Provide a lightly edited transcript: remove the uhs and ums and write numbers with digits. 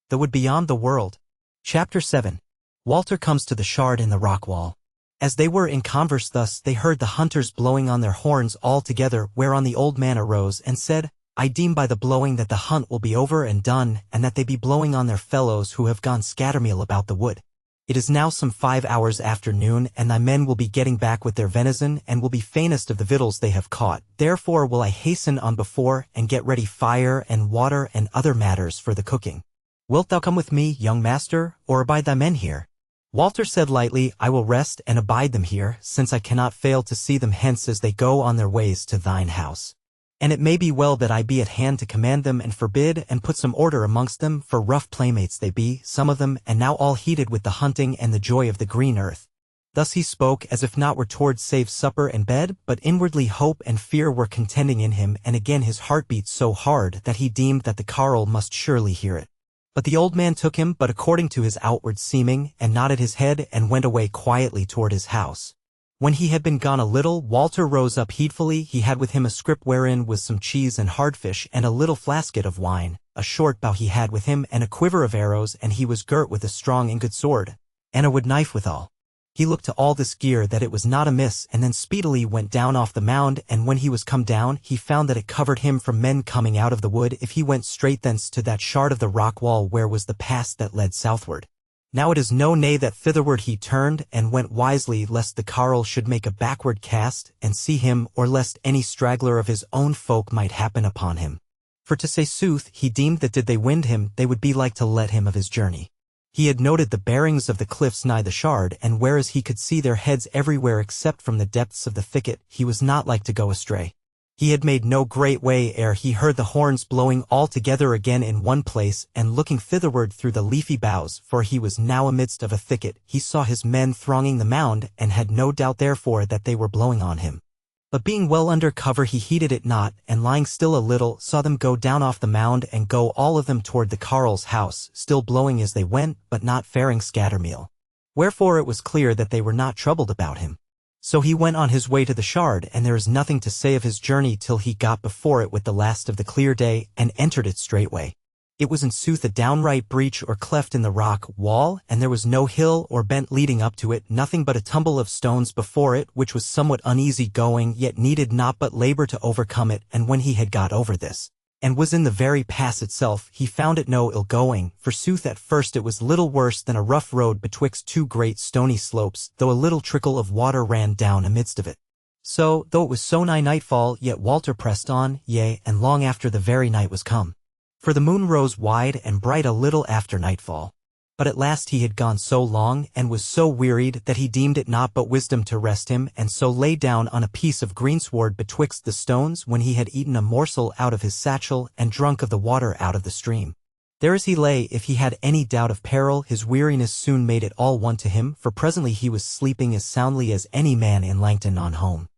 The Wood Beyond the World. Chapter 7. Walter comes to the shard in the rock wall. As they were in converse thus, they heard the hunters blowing on their horns all together, whereon the old man arose and said, I deem by the blowing that the hunt will be over and done, and that they be blowing on their fellows who have gone scattermeal about the wood. It is now some 5 hours after noon, and thy men will be getting back with their venison, and will be fainest of the victuals they have caught. Therefore will I hasten on before, and get ready fire and water and other matters for the cooking. Wilt thou come with me, young master, or abide thy men here? Walter said lightly, I will rest and abide them here, since I cannot fail to see them hence as they go on their ways to thine house. And it may be well that I be at hand to command them and forbid and put some order amongst them, for rough playmates they be, some of them, and now all heated with the hunting and the joy of the green earth. Thus he spoke, as if not were towards save supper and bed, but inwardly hope and fear were contending in him, and again his heart beat so hard that he deemed that the carle must surely hear it. But the old man took him but according to his outward seeming, and nodded his head and went away quietly toward his house. When he had been gone a little, Walter rose up heedfully. He had with him a scrip wherein was some cheese and hardfish, and a little flasket of wine. A short bow he had with him, and a quiver of arrows, and he was girt with a strong and good sword, and a wood knife withal. He looked to all this gear that it was not amiss, and then speedily went down off the mound, and when he was come down, he found that it covered him from men coming out of the wood, if he went straight thence to that shard of the rock wall where was the pass that led southward. Now it is no nay that thitherward he turned, and went wisely, lest the carle should make a backward cast, and see him, or lest any straggler of his own folk might happen upon him. For to say sooth, he deemed that did they wind him, they would be like to let him of his journey. He had noted the bearings of the cliffs nigh the shard, and whereas he could see their heads everywhere except from the depths of the thicket, he was not like to go astray. He had made no great way ere he heard the horns blowing all together again in one place, and looking thitherward through the leafy boughs, for he was now amidst of a thicket, he saw his men thronging the mound, and had no doubt therefore that they were blowing on him. But being well under cover he heeded it not, and lying still a little, saw them go down off the mound and go all of them toward the carle's house, still blowing as they went, but not faring scattermeal. Wherefore it was clear that they were not troubled about him. So he went on his way to the shard, and there is nothing to say of his journey till he got before it with the last of the clear day, and entered it straightway. It was in sooth a downright breach or cleft in the rock wall, and there was no hill or bent leading up to it, nothing but a tumble of stones before it, which was somewhat uneasy going, yet needed not but labor to overcome it. And when he had got over this, and was in the very pass itself, he found it no ill going. Forsooth at first it was little worse than a rough road betwixt two great stony slopes, though a little trickle of water ran down amidst of it. So, though it was so nigh nightfall, yet Walter pressed on, yea, and long after the very night was come. For the moon rose wide and bright a little after nightfall. But at last he had gone so long, and was so wearied, that he deemed it not but wisdom to rest him, and so lay down on a piece of greensward betwixt the stones, when he had eaten a morsel out of his satchel, and drunk of the water out of the stream. There as he lay, if he had any doubt of peril, his weariness soon made it all one to him, for presently he was sleeping as soundly as any man in Langton on home.